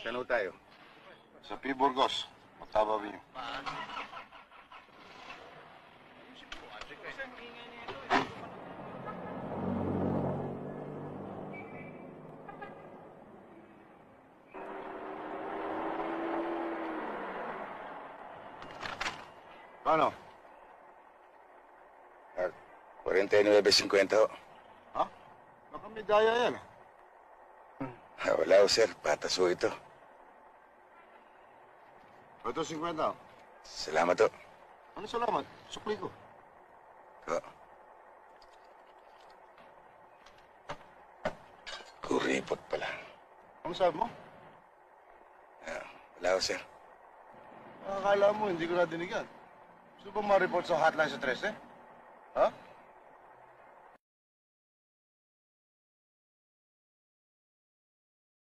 Saan ho tayo? Sa P. Burgos, Mataba Avenue. Paano? 49.50 ho. Ha? Baka may daya yan. Wala ho, sir. Patas ho ito. Ito 50. Salamat ho. Ano salamat? Sukli ko. Ho. Kuripot pala. Ano sabi mo? Wala ho, sir. Akala mo, hindi ko nadinig yan. Gusto ba ma-report sa hotline sa 13? Ha?